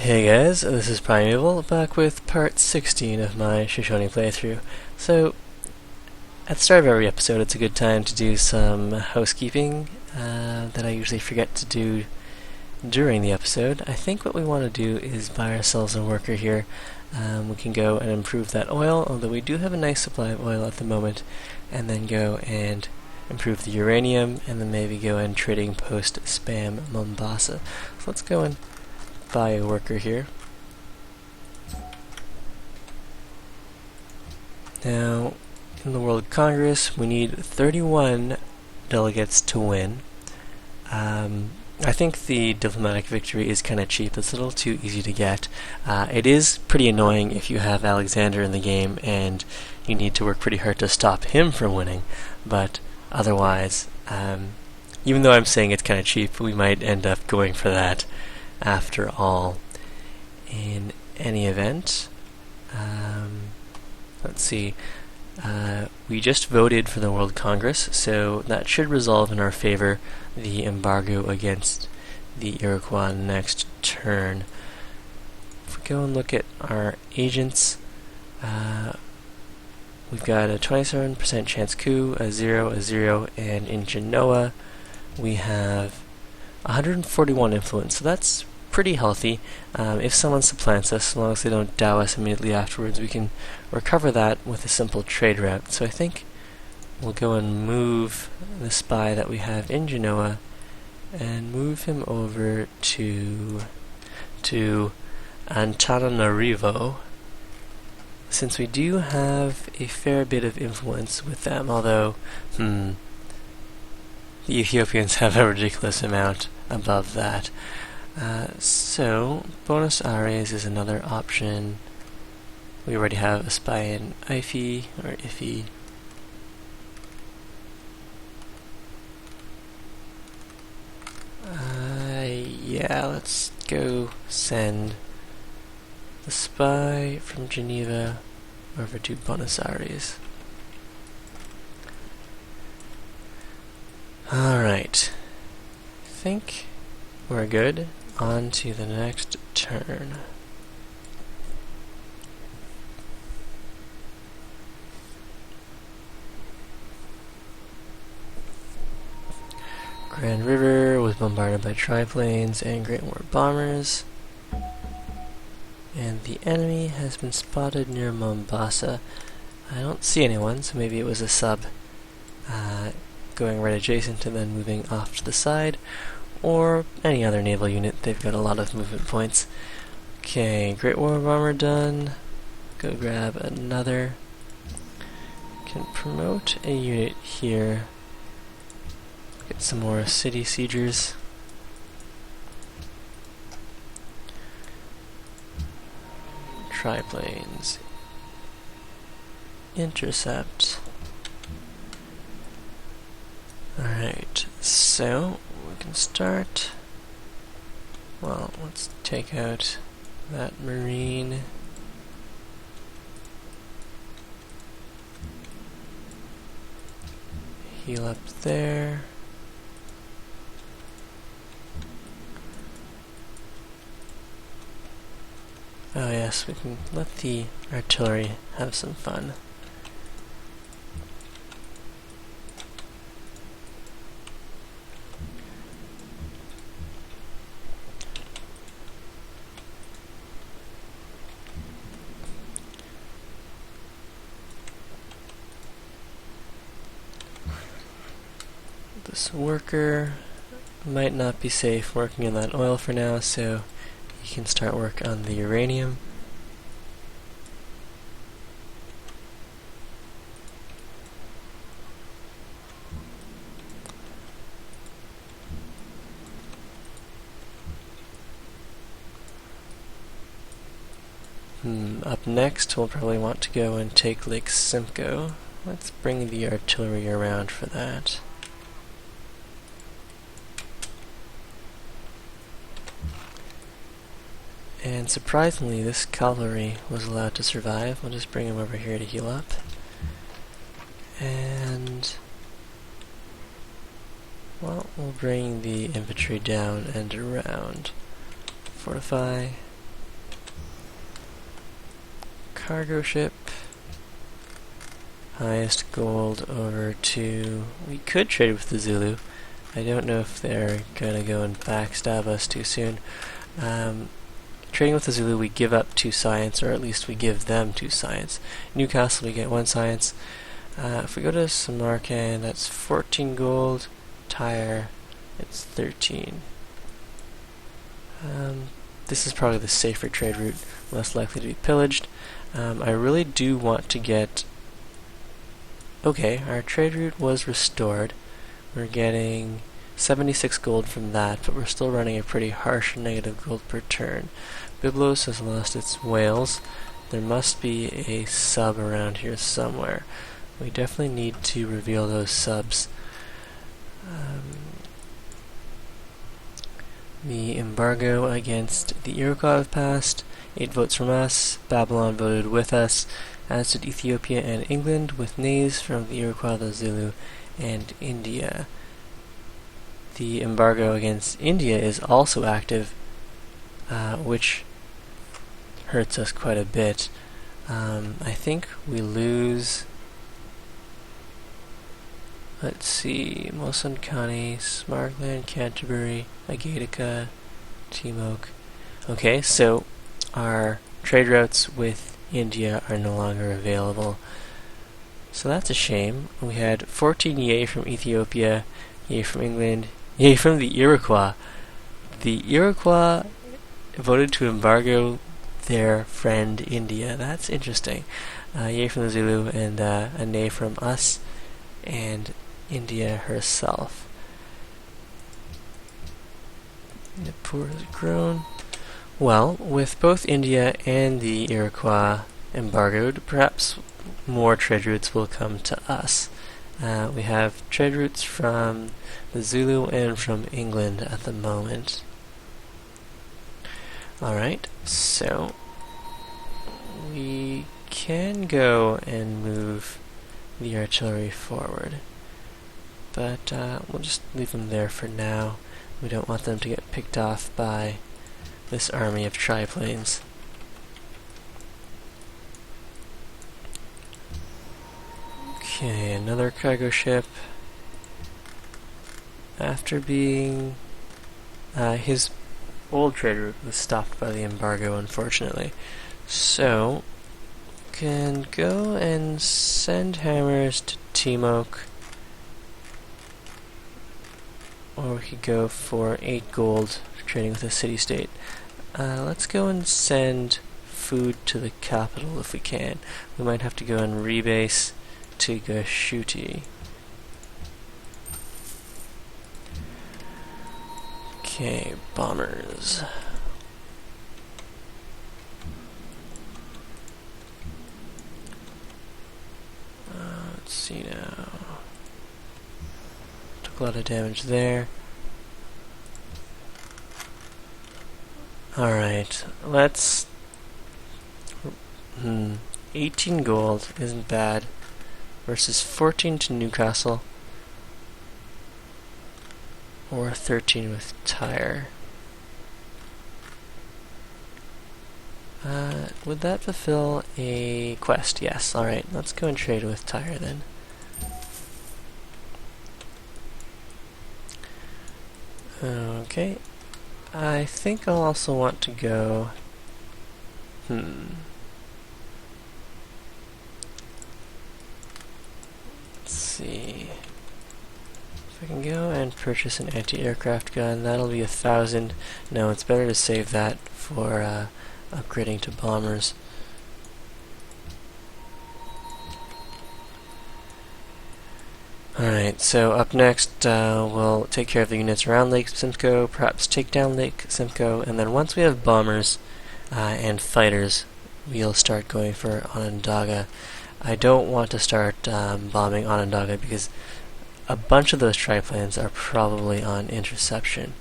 Hey guys, this is Primeval, back with part 16 of my Shoshone playthrough. So, at the start of every episode, it's a good time to do some housekeeping that I usually forget to do during the episode. I think what we want to do is buy ourselves a worker here. We can go and improve that oil, although we do have a nice supply of oil at the moment, and then go and improve the uranium, and then maybe go and trading post spam Mombasa. So let's go and buy a worker here. Now, in the World Congress, we need 31 delegates to win. I think the diplomatic victory is kind of cheap. It's a little too easy to get. It is pretty annoying if you have Alexander in the game and you need to work pretty hard to stop him from winning, but otherwise, even though I'm saying it's kind of cheap, we might end up going for that after all. In any event, let's see, we just voted for the World Congress, so that should resolve in our favor the embargo against the Iroquois next turn. If we go and look at our agents, we've got a 27% chance coup, a 0, and in Genoa we have 141 influence, so that's pretty healthy. If someone supplants us, as long as they don't dow us immediately afterwards, we can recover that with a simple trade route. So I think we'll go and move the spy that we have in Genoa and move him over to Antananarivo, since we do have a fair bit of influence with them, although the Ethiopians have a ridiculous amount above that. So, Buenos Aires is another option. We already have a spy in Ife, or Iffy. Yeah, let's go send the spy from Geneva over to Buenos Aires. Alright. I think we're good. On to the next turn. Grand River was bombarded by triplanes and Great War bombers, and the enemy has been spotted near Mombasa. I don't see anyone, so maybe it was a sub going right adjacent and then moving off to the side, or any other naval unit. They've got a lot of movement points. Okay, Great War bomber done. Go grab another. Can promote a unit here. Get some more city siegers. Triplanes. Intercept. Alright, so we can start. Well, let's take out that marine. Heal up there. Oh yes, we can let the artillery have some fun. This worker might not be safe working in that oil for now, so you can start work on the uranium. Up next, we'll probably want to go and take Lake Simcoe. Let's bring the artillery around for that. And surprisingly, this cavalry was allowed to survive. We'll just bring him over here to heal up. And well, we'll bring the infantry down and around. Fortify, cargo ship. Highest gold over to... We could trade with the Zulu. I don't know if they're gonna go and backstab us too soon. Trading with the Zulu, we give up 2 science, or at least we give them 2 science. Newcastle, we get 1 science. If we go to Samarkand, that's 14 gold. Tyre, it's 13. This is probably the safer trade route, less likely to be pillaged. I really do want to get... Okay, our trade route was restored. We're getting 76 gold from that, but we're still running a pretty harsh negative gold per turn. Byblos has lost its whales. There must be a sub around here somewhere. We definitely need to reveal those subs. The embargo against the Iroquois have passed. 8 votes from us. Babylon voted with us, as did Ethiopia and England, with nays from the Iroquois, the Zulu, and India. The embargo against India is also active, which hurts us quite a bit. I think we lose... Let's see, Mosankani, Smartland, Canterbury, Agatica, Timok. Okay, so our trade routes with India are no longer available. So that's a shame. We had 14 yay from Ethiopia, yay from England, yay from the Iroquois. The Iroquois voted to embargo their friend India. That's interesting. Yay from the Zulu, and a nay from us and India herself. Nippur has grown. Well, with both India and the Iroquois embargoed, perhaps more trade routes will come to us. We have trade routes from the Zulu and from England at the moment. Alright, so we can go and move the artillery forward, but we'll just leave them there for now. We don't want them to get picked off by this army of triplanes. Okay, another cargo ship. After being... his old trade route was stopped by the embargo, unfortunately. So, can go and send hammers to Timok. Or we could go for 8 gold for trading with a city-state. Let's go and send food to the capital if we can. We might have to go and rebase to Gashuti. Okay, bombers. Let's see now. Took a lot of damage there. Alright, let's... 18 gold isn't bad. Versus 14 to Newcastle. Or 13 with Tyre. Would that fulfill a quest? Yes, alright. Let's go and trade with Tyre then. Okay. I think I'll also want to go... Let's see... If I can go and purchase an anti-aircraft gun, that'll be 1,000. No, it's better to save that for upgrading to bombers. Alright, so up next we'll take care of the units around Lake Simcoe, perhaps take down Lake Simcoe, and then once we have bombers and fighters, we'll start going for Onandaga. I don't want to start bombing Onandaga because a bunch of those triplanes are probably on interception.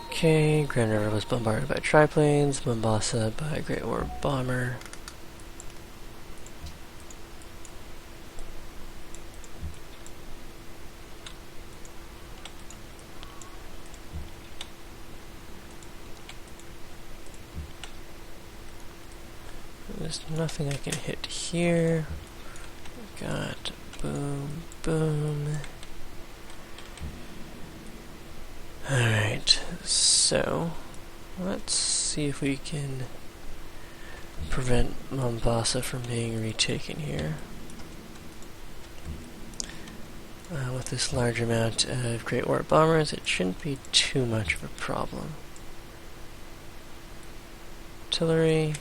Okay, Grand River was bombarded by triplanes, Mombasa by a Great War bomber. there's nothing I can hit here. Got boom, boom. Alright, so let's see if we can prevent Mombasa from being retaken here. With this large amount of Great War bombers, it shouldn't be too much of a problem. Artillery.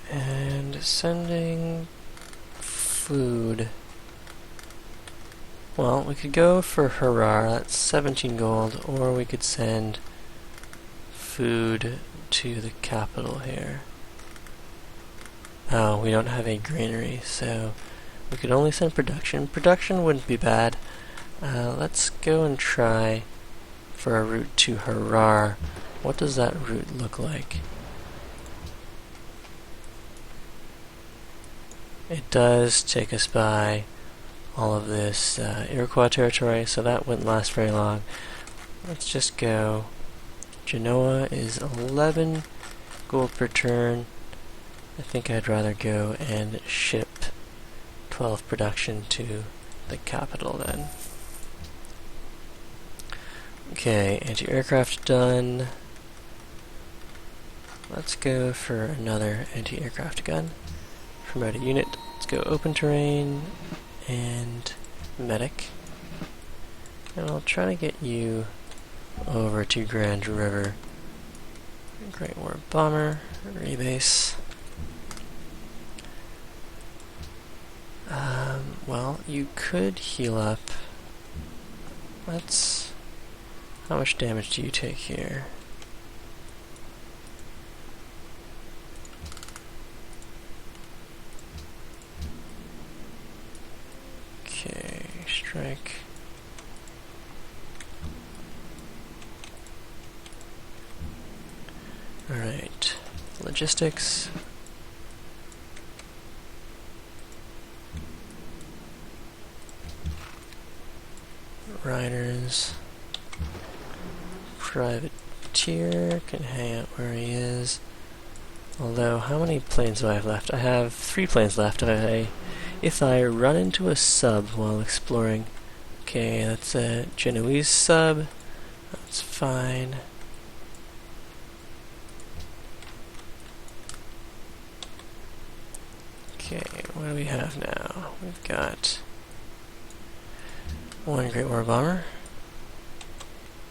And sending food. Well, we could go for Harar, that's 17 gold, or we could send food to the capital here. Oh, we don't have a granary, so we could only send production. Production wouldn't be bad. Let's go and try for a route to Harar. What does that route look like? It does take us by all of this Iroquois territory, so that wouldn't last very long. Let's just go. Genoa is 11 gold per turn. I think I'd rather go and ship 12 production to the capital then. Okay, anti-aircraft done. Let's go for another anti-aircraft gun. Promote a unit. Let's go open terrain and medic. And I'll try to get you over to Grand River. Great War Bomber, rebase. Well, you could heal up. Let's... How much damage do you take here? Okay, strike. Alright, logistics. Riders. Privateer can hang out where he is. Although, how many planes do I have left? I have 3 planes left. If I run into a sub while exploring... Okay, that's a Genoese sub. That's fine. Okay, what do we have now? We've got 1 Great War Bomber.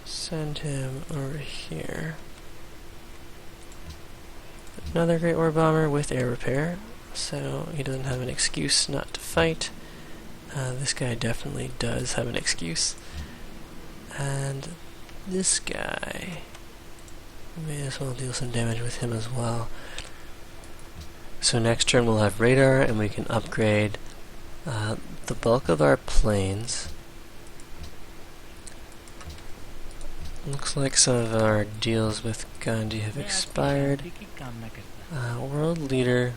Send him over here. Another Great War Bomber with air repair, so he doesn't have an excuse not to fight. This guy definitely does have an excuse. And this guy, we may as well deal some damage with him as well. So next turn we'll have radar, and we can upgrade the bulk of our planes. Looks like some of our deals with Gandhi have expired. World leader.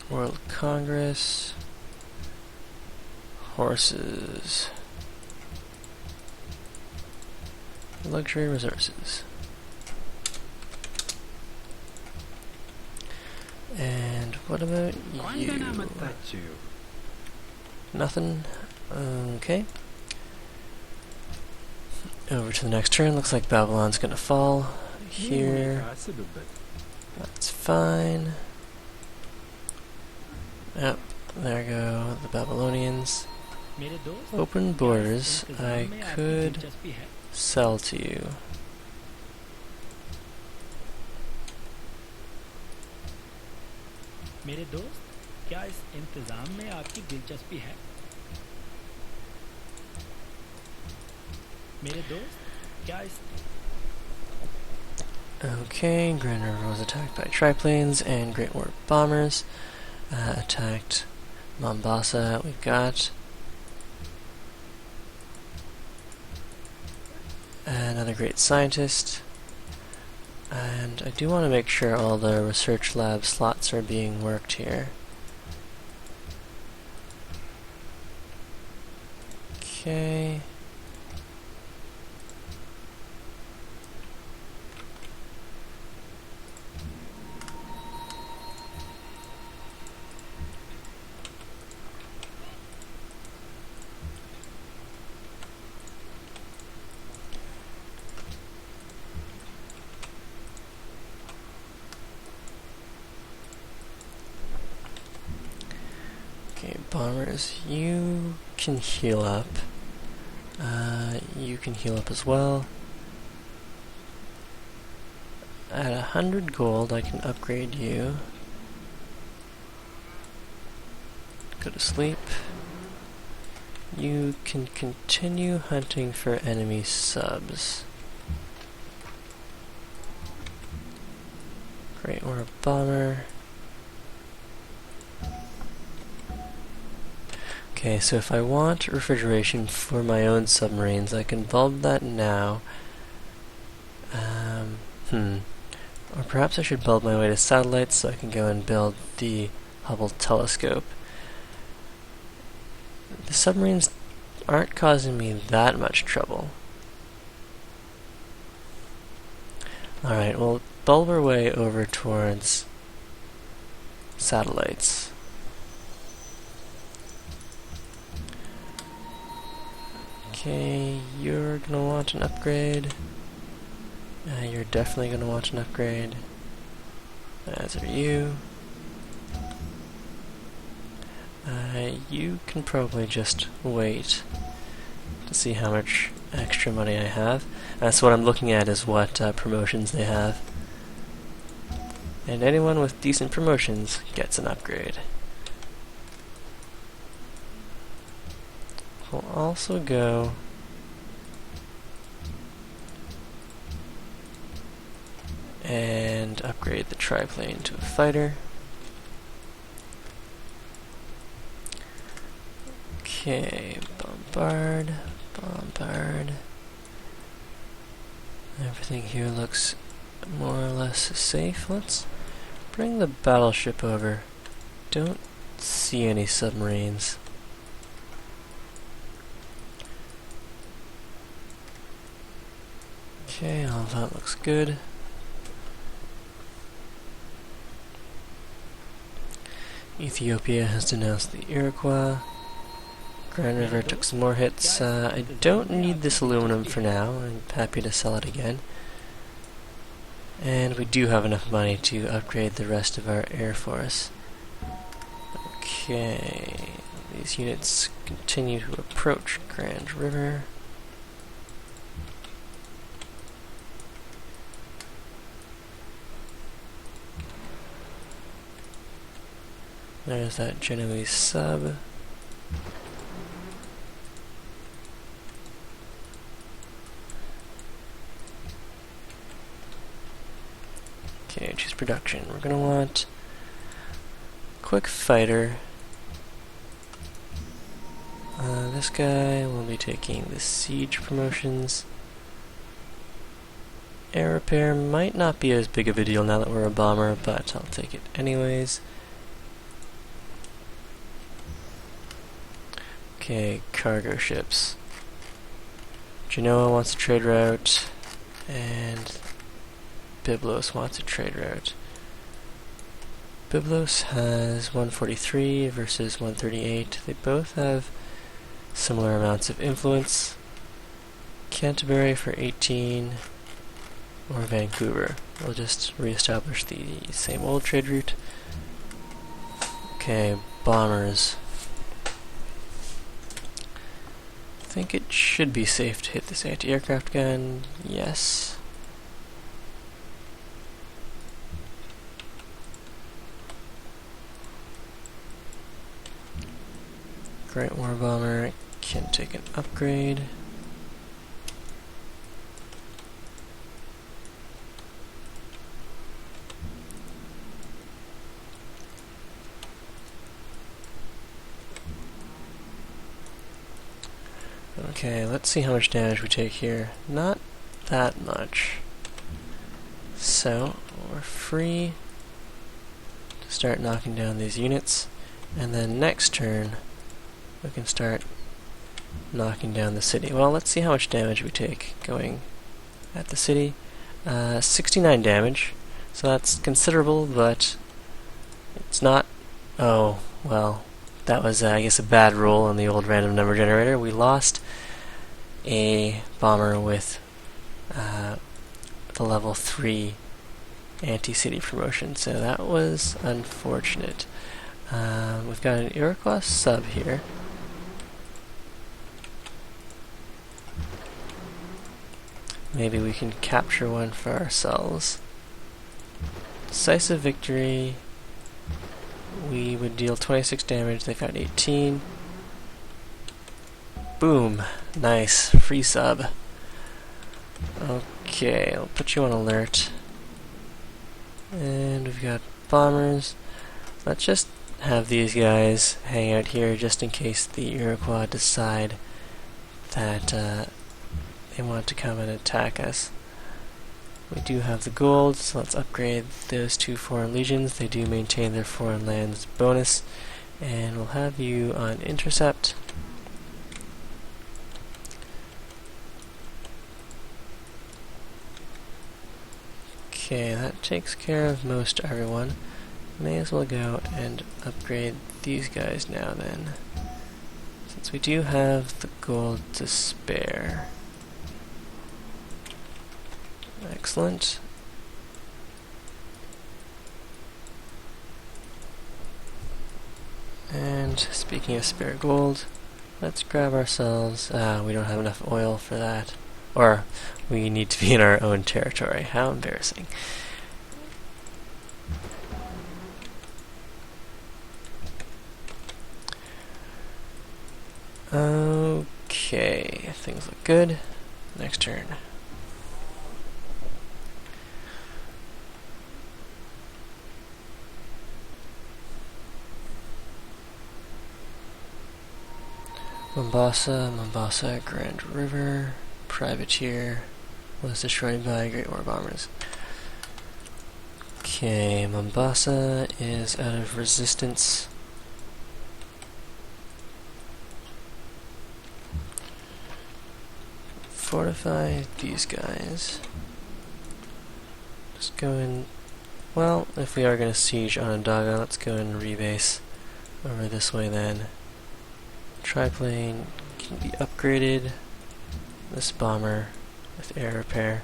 World Congress. Horses. Luxury resources. And what about you? Nothing? Okay. Over to the next turn. Looks like Babylon's gonna fall here. That's fine. Yep, there go the Babylonians. Open borders. I could sell to you. मेरे दोस्त, क्या इस इंतजाम में आपकी दिलचस्पी है? मेरे दोस्त, क्या इस... Okay, Grand River was attacked by triplanes and Great War bombers. Attacked Mombasa. We've got another great scientist. And I do want to make sure all the research lab slots are being worked here. Okay. Okay, bombers, you can heal up. You can heal up as well. At 100 gold, I can upgrade you. Go to sleep. You can continue hunting for enemy subs. Great, we're a bomber. Okay, so if I want refrigeration for my own submarines, I can bulb that now. Or perhaps I should bulb my way to satellites so I can go and build the Hubble telescope. The submarines aren't causing me that much trouble. Alright, we'll bulb our way over towards satellites. Okay, you're gonna want an upgrade. You're definitely gonna want an upgrade. As are you. You can probably just wait to see how much extra money I have. So what I'm looking at is what promotions they have. And anyone with decent promotions gets an upgrade. We'll also go and upgrade the triplane to a fighter. Okay, bombard. Everything here looks more or less safe. Let's bring the battleship over. Don't see any submarines. Okay, all that looks good. Ethiopia has denounced the Iroquois. Grand River took some more hits. I don't need this aluminum for now. I'm happy to sell it again. And we do have enough money to upgrade the rest of our Air Force. Okay, these units continue to approach Grand River. There's that Genoese sub. Okay, choose production. We're gonna want quick fighter. This guy will be taking the siege promotions. Air repair might not be as big of a deal now that we're a bomber, but I'll take it anyways. Okay, cargo ships. Genoa wants a trade route, and Byblos wants a trade route. Byblos has 143 versus 138. They both have similar amounts of influence. Canterbury for 18, or Vancouver. We'll just reestablish the same old trade route. Okay, bombers. I think it should be safe to hit this anti-aircraft gun. Yes. Great War Bomber can take an upgrade. Okay, let's see how much damage we take here. Not that much. So we're free to start knocking down these units, and then next turn we can start knocking down the city. Well, let's see how much damage we take going at the city. 69 damage, so that's considerable, but it's not... Oh, well, that was, I guess, a bad roll on the old random number generator. We lost a bomber with the level 3 anti-city promotion, so that was unfortunate. We've got an Iroquois sub here. Maybe we can capture one for ourselves. Decisive victory. We would deal 26 damage, they've got 18. Boom! Nice. Free sub. Okay, I'll put you on alert. And we've got bombers. Let's just have these guys hang out here just in case the Iroquois decide that they want to come and attack us. We do have the gold, so let's upgrade those 2 foreign legions. They do maintain their foreign lands bonus. And we'll have you on intercept. Okay, that takes care of most everyone. May as well go and upgrade these guys now then, since we do have the gold to spare. Excellent. And speaking of spare gold, let's grab ourselves... we don't have enough oil for that. Or, we need to be in our own territory. How embarrassing. Okay, things look good. Next turn. Mombasa, Grand River, Privateer was destroyed by Great War bombers. Okay, Mombasa is out of resistance. Fortify these guys. Just go in... Well, if we are going to siege Onandaga, let's go and rebase over this way then. Triplane can be upgraded. This bomber with air repair.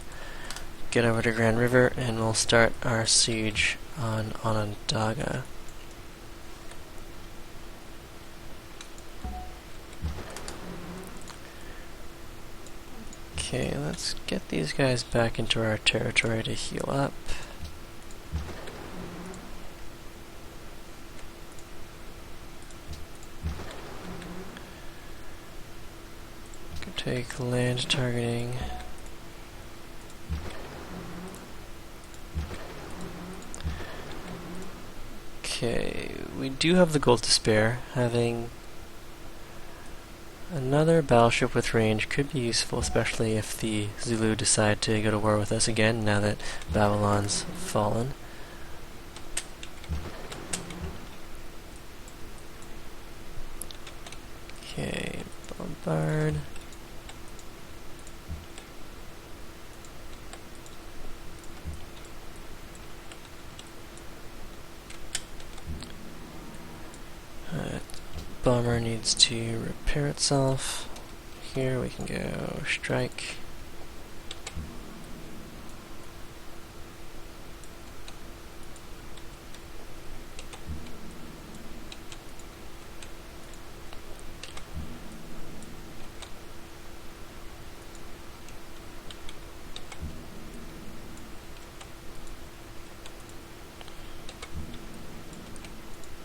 Get over to Grand River and we'll start our siege on Onandaga. Okay, let's get these guys back into our territory to heal up. Take land targeting. Okay, we do have the gold to spare. Having another battleship with range could be useful, especially if the Zulu decide to go to war with us again now that Babylon's fallen. Okay, bombard. Bomber needs to repair itself. Here we can go strike.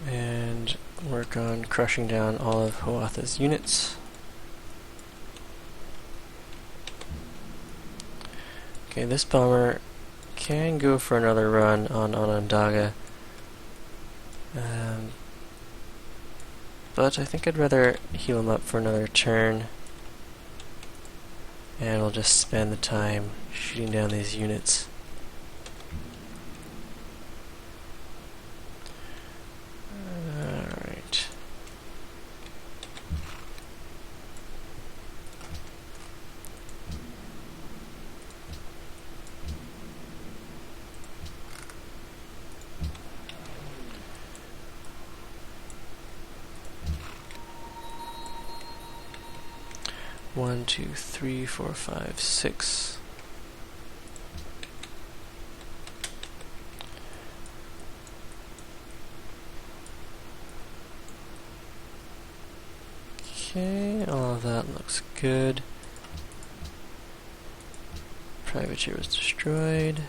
And work on crushing down all of Hoatha's units. Okay, this bomber can go for another run on Onondaga, but I think I'd rather heal him up for another turn, and we'll just spend the time shooting down these units. 1, 2, 3, 4, 5, 6. Okay, all of that looks good. Privateer was destroyed.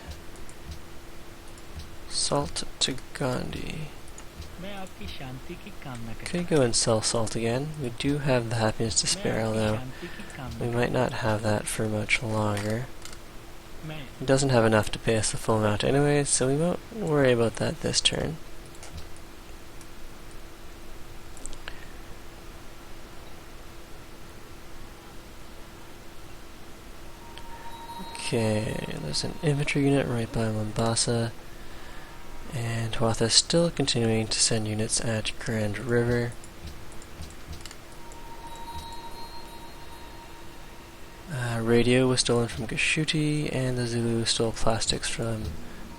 Salt to Gandhi. मैं आपकी शांति की कामना करता Could go and sell salt again. We do have the happiness to हूँ। मैं spare, आपकी although शांति की कामना we might not have that for much longer. मैं It doesn't have enough to pay us the full amount anyway, so we won't worry about that this turn. Okay, there's an infantry unit right by Mombasa, and Huatha is still continuing to send units at Grand River. Radio was stolen from Gashuti, and the Zulu stole plastics from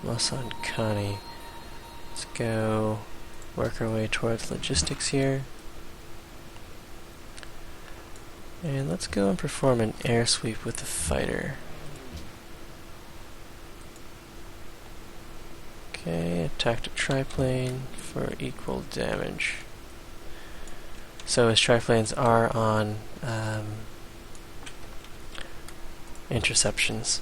Masankani. Let's go work our way towards logistics here. And let's go and perform an air sweep with the fighter. Okay, attacked a triplane for equal damage. So his triplanes are on interceptions.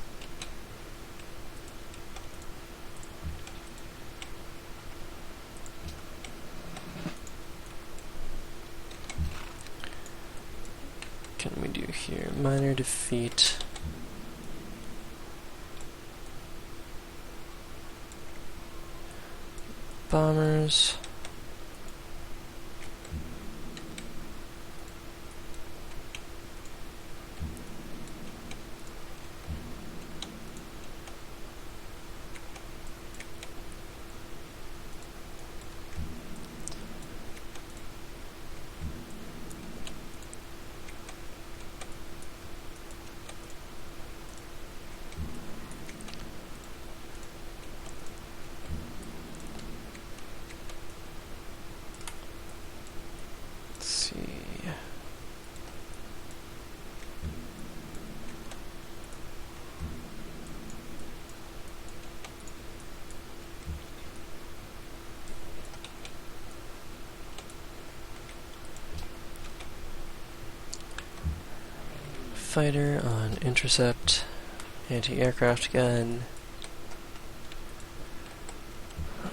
Can we do here? Minor defeat. Bombers. Fighter on intercept, anti-aircraft gun,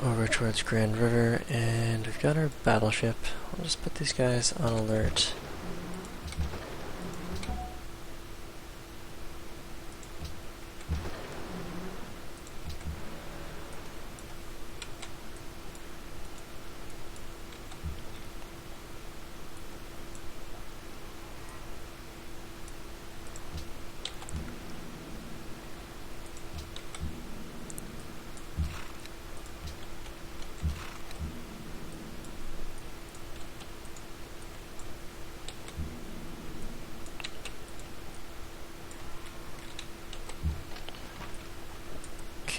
over towards Grand River, and we've got our battleship. I'll just put these guys on alert.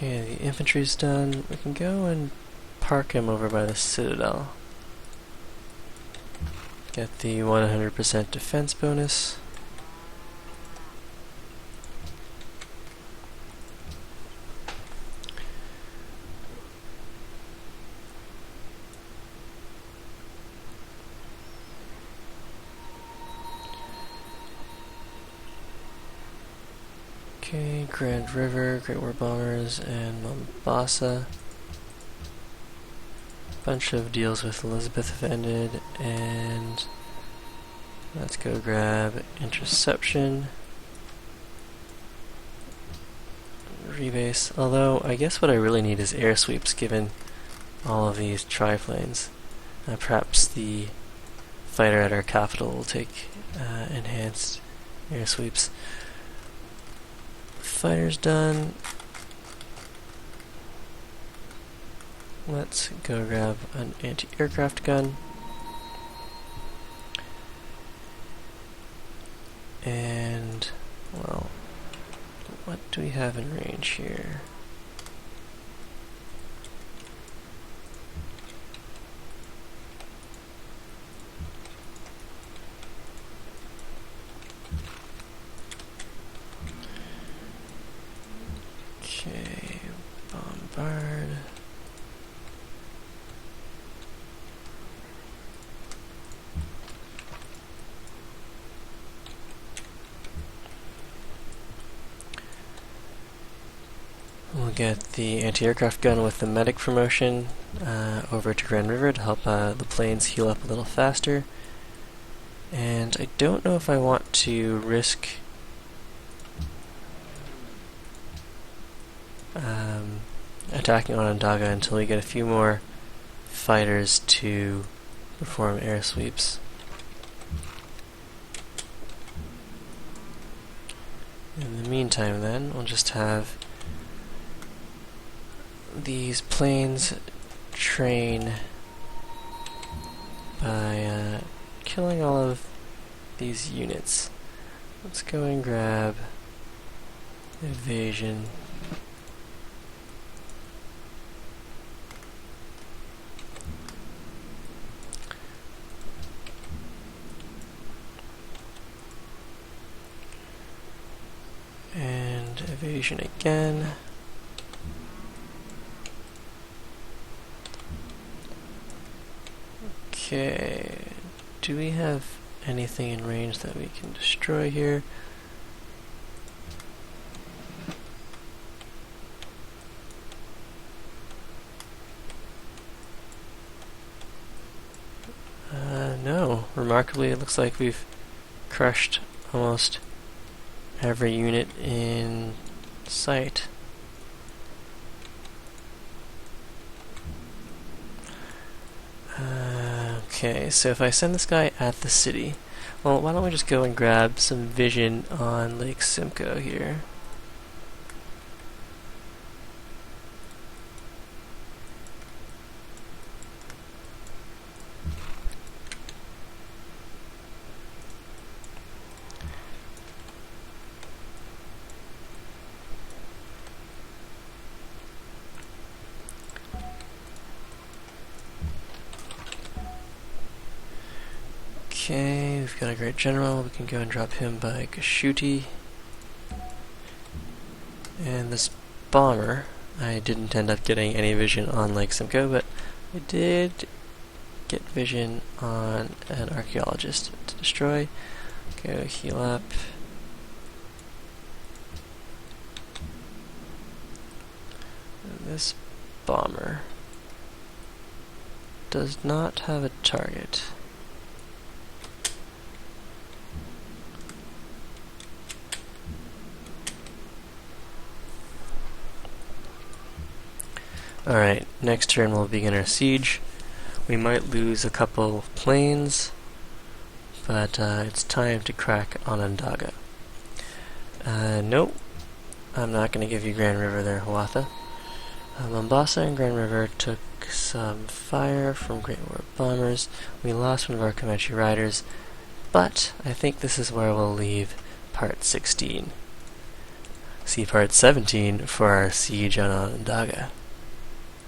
Okay, the infantry's done. We can go and park him over by the Citadel. Get the 100% defense bonus. Okay, Grand River, Great War Bombers, and Mombasa. Bunch of deals with Elizabeth have ended, and let's go grab interception. Rebase. Although, I guess what I really need is air sweeps given all of these triplanes. Perhaps the fighter at our capital will take enhanced air sweeps. Fighter's done. Let's go grab an anti-aircraft gun. And, well, what do we have in range here? get the anti-aircraft gun with the medic promotion over to Grand River to help the planes heal up a little faster. And I don't know if I want to risk attacking Onandaga until we get a few more fighters to perform air sweeps. In the meantime then, we'll just have these planes train by killing all of these units. Let's go and grab evasion. And evasion again. Okay, do we have anything in range that we can destroy here? No. Remarkably, it looks like we've crushed almost every unit in sight. Okay, so if I send this guy at the city, well, why don't we just go and grab some vision on Lake Simcoe here? Okay, we've got a great general. We can go and drop him by Kashuti. And this bomber, I didn't end up getting any vision on Lake Simcoe, but I did get vision on an archaeologist to destroy. Go heal up. And this bomber does not have a target. Alright, next turn we'll begin our siege. We might lose a couple planes, but it's time to crack Onandaga. Nope, I'm not going to give you Grand River there, Hawatha. Mombasa and Grand River took some fire from Great War bombers. We lost one of our Comanche riders, but I think this is where we'll leave part 16. See part 17 for our siege on Onandaga.